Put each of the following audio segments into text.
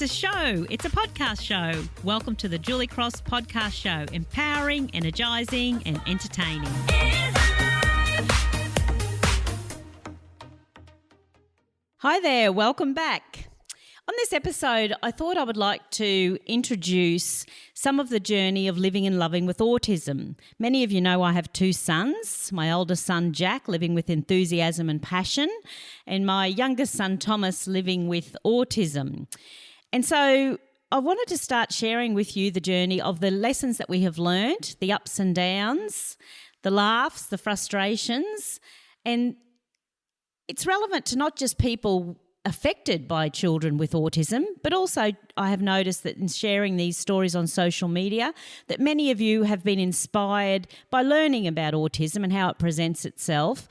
It's a show. It's a podcast show. Welcome to the Julie Cross Podcast Show. Empowering, energising and entertaining. Hi there. Welcome back. On this episode, I thought I would like to introduce some of the journey of living and loving with autism. Many of you know I have two sons, my oldest son, Jack, living with enthusiasm and passion, and my youngest son, Thomas, living with autism. And so I wanted to start sharing with you the journey of the lessons that we have learned, the ups and downs, the laughs, the frustrations, and it's relevant to not just people affected by children with autism, but also I have noticed that in sharing these stories on social media that many of you have been inspired by learning about autism and how it presents itself,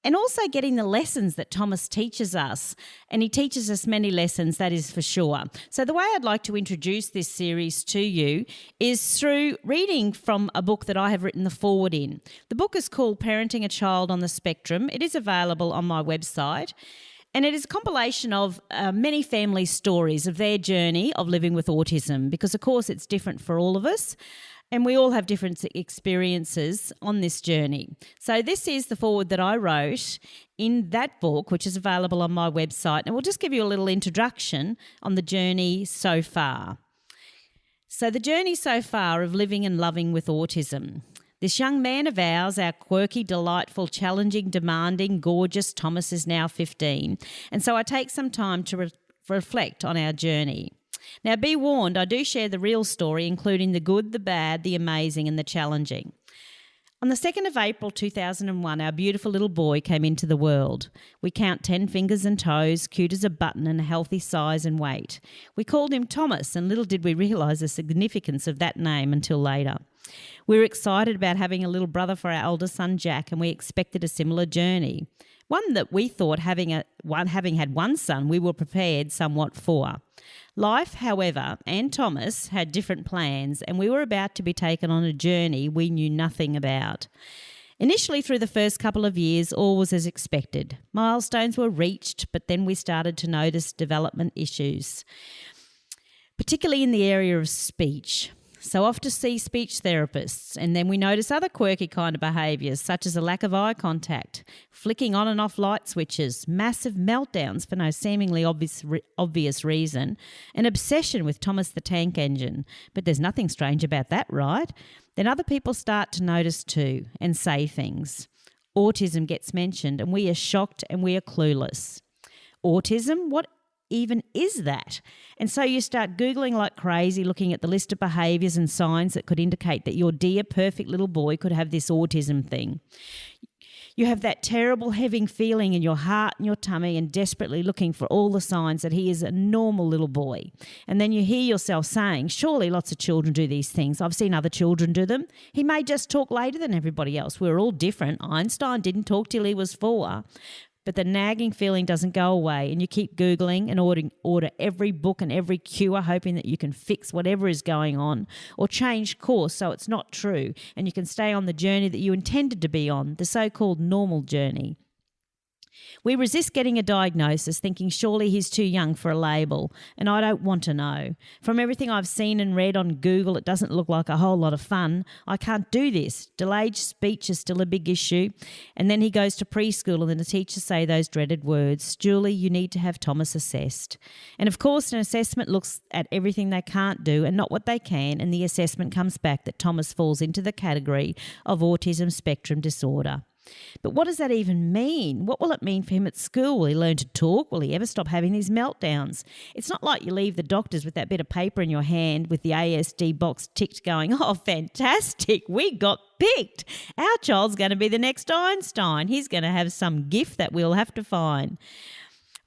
and also getting the lessons that Thomas teaches us. And he teaches us many lessons, that is for sure. So the way I'd like to introduce this series to you is through reading from a book that I have written the foreword in. The book is called Parenting a Child on the Spectrum. It is available on my website. And it is a compilation of many family stories of their journey of living with autism because, of course, it's different for all of us and we all have different experiences on this journey. So this is the foreword that I wrote in that book, which is available on my website. And we'll just give you a little introduction on the journey so far. So the journey so far of living and loving with autism. This young man of ours, our quirky, delightful, challenging, demanding, gorgeous Thomas is now 15. And so I take some time to reflect on our journey. Now, be warned, I do share the real story, including the good, the bad, the amazing and the challenging. On the 2nd of April 2001, our beautiful little boy came into the world. We count 10 fingers and toes, cute as a button and a healthy size and weight. We called him Thomas, and little did we realise the significance of that name until later. We were excited about having a little brother for our eldest son, Jack, and we expected a similar journey. One that we thought, having had one son, we were prepared somewhat for. Life, however, and Thomas had different plans, and we were about to be taken on a journey we knew nothing about. Initially, through the first couple of years, all was as expected. Milestones were reached, but then we started to notice development issues, particularly in the area of speech. So off to see speech therapists, and then we notice other quirky kind of behaviours such as a lack of eye contact, flicking on and off light switches, massive meltdowns for no seemingly obvious reason, an obsession with Thomas the Tank Engine. But there's nothing strange about that, right? Then other people start to notice too and say things. Autism gets mentioned and we are shocked and we are clueless. Autism? What even is that? And so you start Googling like crazy, looking at the list of behaviours and signs that could indicate that your dear perfect little boy could have this autism thing. You have that terrible heavy feeling in your heart and your tummy and desperately looking for all the signs that he is a normal little boy. And then you hear yourself saying, surely lots of children do these things. I've seen other children do them. He may just talk later than everybody else. We're all different. Einstein didn't talk till he was 4. But the nagging feeling doesn't go away and you keep Googling and order every book and every cure, hoping that you can fix whatever is going on or change course so it's not true and you can stay on the journey that you intended to be on, the so-called normal journey. We resist getting a diagnosis, thinking surely he's too young for a label, and I don't want to know. From everything I've seen and read on Google, it doesn't look like a whole lot of fun. I can't do this. Delayed speech is still a big issue. And then he goes to preschool and then the teachers say those dreaded words, Julie, you need to have Thomas assessed. And of course, an assessment looks at everything they can't do and not what they can, and the assessment comes back that Thomas falls into the category of autism spectrum disorder. But what does that even mean? What will it mean for him at school? Will he learn to talk? Will he ever stop having these meltdowns? It's not like you leave the doctors with that bit of paper in your hand with the ASD box ticked going, oh, fantastic, we got picked. Our child's going to be the next Einstein. He's going to have some gift that we'll have to find.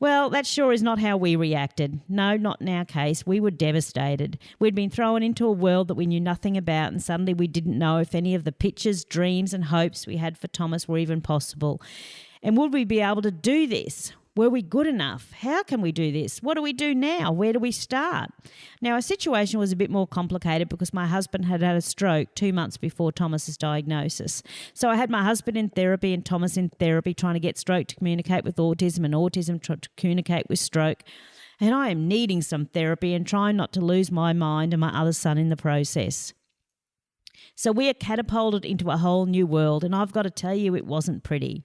Well, that sure is not how we reacted. No, not in our case. We were devastated. We'd been thrown into a world that we knew nothing about, and suddenly we didn't know if any of the pictures, dreams and hopes we had for Thomas were even possible. And would we be able to do this? Were we good enough? How can we do this? What do we do now? Where do we start? Now, our situation was a bit more complicated because my husband had had a stroke 2 months before Thomas's diagnosis. So I had my husband in therapy and Thomas in therapy trying to get stroke to communicate with autism and autism to communicate with stroke. and I am needing some therapy and trying not to lose my mind and my other son in the process. So we are catapulted into a whole new world, and I've got to tell you, it wasn't pretty.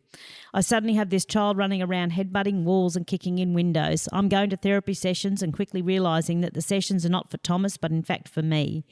I suddenly have this child running around headbutting walls and kicking in windows. I'm going to therapy sessions and quickly realising that the sessions are not for Thomas, but in fact for me.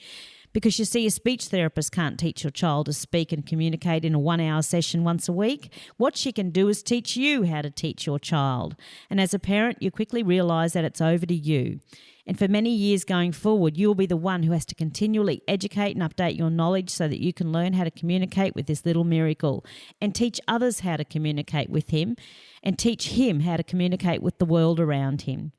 Because you see, a speech therapist can't teach your child to speak and communicate in a 1-hour session once a week. What she can do is teach you how to teach your child. And as a parent, you quickly realise that it's over to you. And for many years going forward, you'll be the one who has to continually educate and update your knowledge so that you can learn how to communicate with this little miracle and teach others how to communicate with him and teach him how to communicate with the world around him.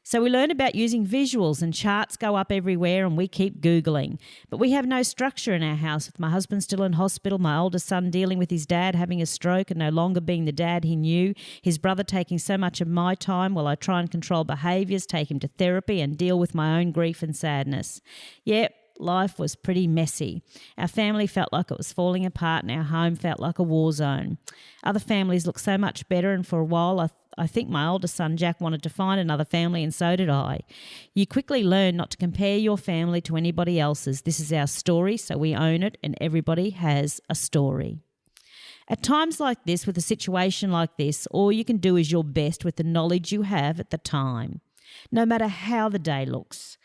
So we learn about using visuals, and charts go up everywhere, and we keep Googling. But we have no structure in our house, with my husband still in hospital, my oldest son dealing with his dad having a stroke and no longer being the dad he knew, his brother taking so much of my time while I try and control behaviours, take him to therapy and deal with my own grief and sadness. Yep. Life was pretty messy. Our family felt like it was falling apart and our home felt like a war zone. Other families looked so much better, and for a while I think my oldest son Jack wanted to find another family, and so did I. You quickly learn not to compare your family to anybody else's. This is our story, so we own it, and everybody has a story. At times like this, with a situation like this, all you can do is your best with the knowledge you have at the time, no matter how the day looks.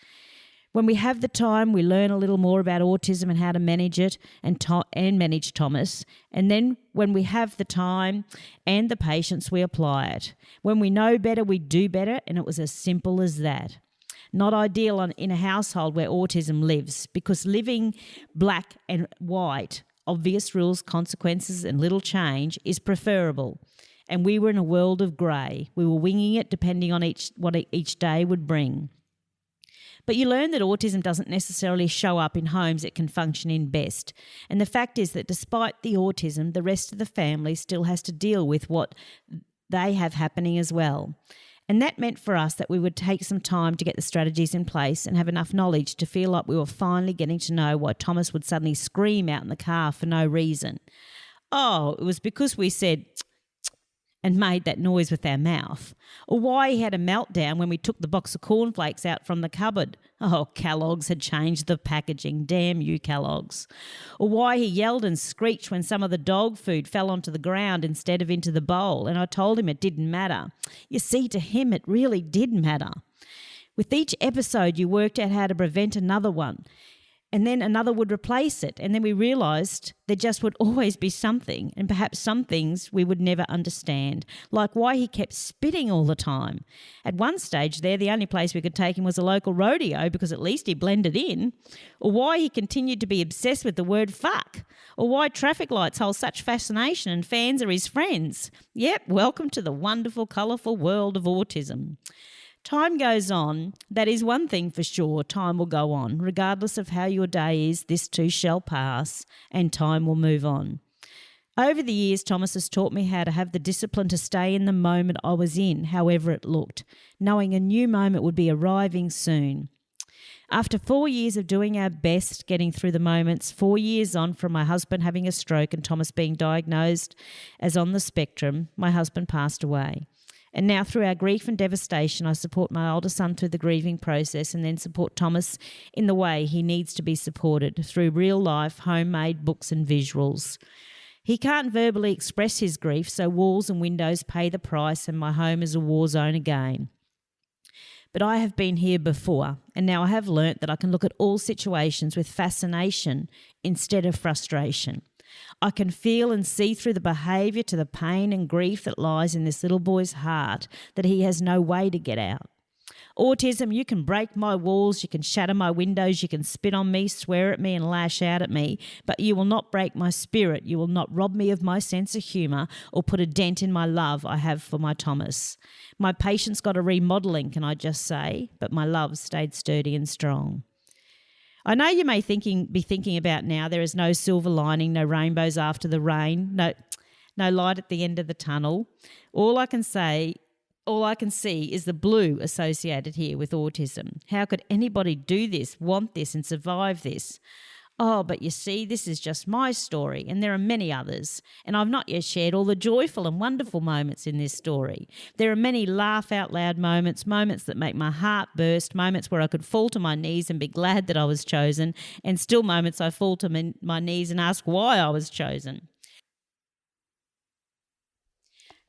When we have the time, we learn a little more about autism and how to manage it and manage Thomas. And then when we have the time and the patience, we apply it. When we know better, we do better, and it was as simple as that. Not ideal in a household where autism lives, because living black and white, obvious rules, consequences and little change is preferable. And we were in a world of grey. We were winging it depending on what each day would bring. But you learn that autism doesn't necessarily show up in homes it can function in best. And the fact is that despite the autism, the rest of the family still has to deal with what they have happening as well. And that meant for us that we would take some time to get the strategies in place and have enough knowledge to feel like we were finally getting to know why Thomas would suddenly scream out in the car for no reason. Oh, it was because we said and made that noise with our mouth, or why he had a meltdown when we took the box of cornflakes out from the cupboard. Oh, Kellogg's had changed the packaging. Damn you, Kellogg's. Or why he yelled and screeched when some of the dog food fell onto the ground instead of into the bowl, and I told him it didn't matter. You see, to him it really did matter. With each episode, you worked out how to prevent another one, and then another would replace it. And then we realised there just would always be something, and perhaps some things we would never understand, like why he kept spitting all the time. At one stage there, the only place we could take him was a local rodeo because at least he blended in, or why he continued to be obsessed with the word fuck, or why traffic lights hold such fascination and fans are his friends. Yep, welcome to the wonderful, colourful world of autism. Time goes on. That is one thing for sure. Time will go on. Regardless of how your day is, this too shall pass and time will move on. Over the years, Thomas has taught me how to have the discipline to stay in the moment I was in, however it looked, knowing a new moment would be arriving soon. After 4 years of doing our best, getting through the moments, 4 years on from my husband having a stroke and Thomas being diagnosed as on the spectrum, my husband passed away. And now through our grief and devastation, I support my older son through the grieving process and then support Thomas in the way he needs to be supported through real life, homemade books and visuals. He can't verbally express his grief, so walls and windows pay the price and my home is a war zone again. But I have been here before, and now I have learnt that I can look at all situations with fascination instead of frustration. I can feel and see through the behaviour to the pain and grief that lies in this little boy's heart that he has no way to get out. Autism, you can break my walls, you can shatter my windows, you can spit on me, swear at me and lash out at me, but you will not break my spirit, you will not rob me of my sense of humour or put a dent in my love I have for my Thomas. My patience got a remodelling, can I just say, but my love stayed sturdy and strong. I know you may be thinking about now there is no silver lining, no rainbows after the rain, no light at the end of the tunnel. All I can see is the blue associated here with autism. How could anybody do this, want this and survive this? Oh, but you see, this is just my story, and there are many others, and I've not yet shared all the joyful and wonderful moments in this story. There are many laugh out loud moments, moments that make my heart burst, moments where I could fall to my knees and be glad that I was chosen, and still moments I fall to my knees and ask why I was chosen.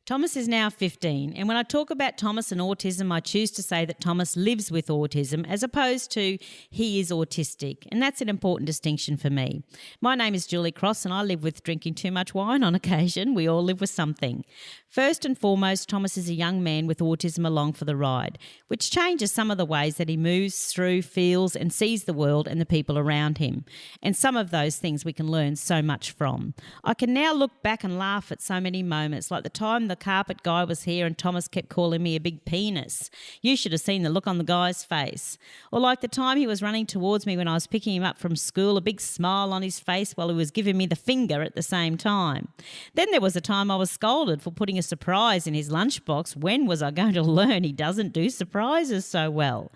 Thomas is now 15, and when I talk about Thomas and autism, I choose to say that Thomas lives with autism as opposed to he is autistic, and that's an important distinction for me. My name is Julie Cross, and I live with drinking too much wine on occasion. We all live with something. First and foremost, Thomas is a young man with autism along for the ride, which changes some of the ways that he moves through, feels and sees the world and the people around him. And some of those things we can learn so much from. I can now look back and laugh at so many moments, like the time the carpet guy was here and Thomas kept calling me a big penis. You should have seen the look on the guy's face. Or like the time he was running towards me when I was picking him up from school, a big smile on his face while he was giving me the finger at the same time. Then there was a time I was scolded for putting a surprise in his lunchbox. When was I going to learn he doesn't do surprises so well?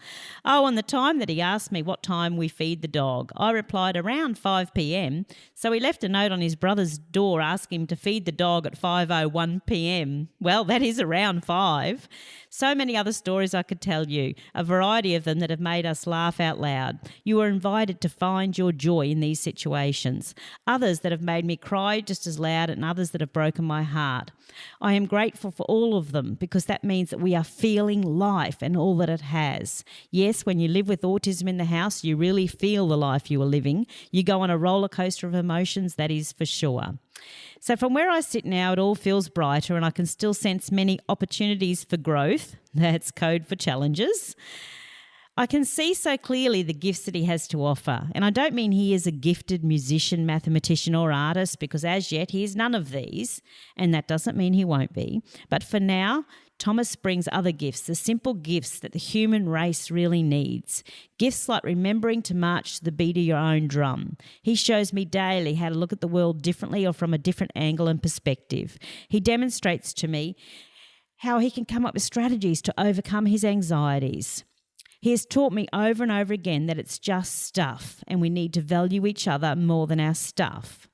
Oh, and the time that he asked me what time we feed the dog. I replied around 5 p.m, so he left a note on his brother's door asking him to feed the dog at 5:01 p.m. Well, that is around 5. So many other stories I could tell you, a variety of them that have made us laugh out loud. You are invited to find your joy in these situations. Others that have made me cry just as loud, and others that have broken my heart. I am grateful for all of them because that means that we are feeling life and all that it has. Yes, when you live with autism in the house, you really feel the life you are living. You go on a roller coaster of emotions, that is for sure. So from where I sit now, it all feels brighter and I can still sense many opportunities for growth. That's code for challenges. I can see so clearly the gifts that he has to offer. And I don't mean he is a gifted musician, mathematician or artist, because as yet he is none of these, and that doesn't mean he won't be. But for now, Thomas brings other gifts, the simple gifts that the human race really needs. Gifts like remembering to march to the beat of your own drum. He shows me daily how to look at the world differently or from a different angle and perspective. He demonstrates to me how he can come up with strategies to overcome his anxieties. He has taught me over and over again that it's just stuff and we need to value each other more than our stuff.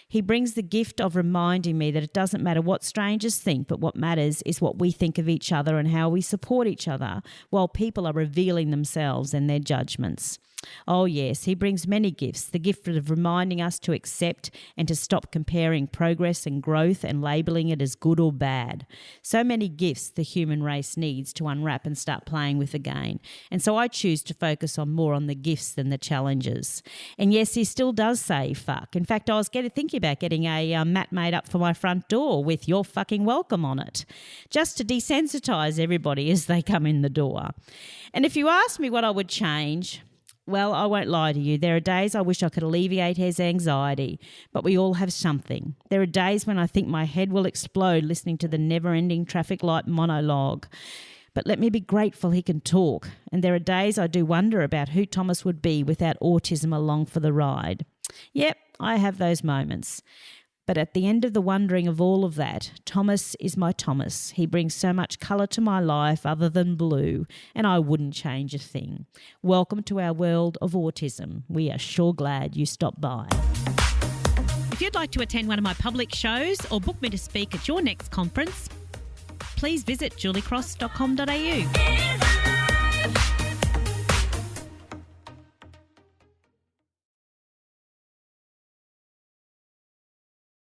He brings the gift of reminding me that it doesn't matter what strangers think, but what matters is what we think of each other and how we support each other while people are revealing themselves and their judgments. Oh yes, he brings many gifts, the gift of reminding us to accept and to stop comparing progress and growth and labelling it as good or bad. So many gifts the human race needs to unwrap and start playing with again. And so I choose to focus more on the gifts than the challenges. And yes, he still does say fuck. In fact, I was thinking about getting a mat made up for my front door with "You're fucking welcome" on it, just to desensitise everybody as they come in the door. And if you ask me what I would change, well, I won't lie to you. There are days I wish I could alleviate his anxiety, but we all have something. There are days when I think my head will explode listening to the never-ending traffic light monologue. But let me be grateful he can talk. And there are days I do wonder about who Thomas would be without autism along for the ride. Yep, I have those moments. But at the end of the wondering of all of that, Thomas is my Thomas. He brings so much colour to my life other than blue, and I wouldn't change a thing. Welcome to our world of autism. We are sure glad you stopped by. If you'd like to attend one of my public shows or book me to speak at your next conference, please visit juliecross.com.au.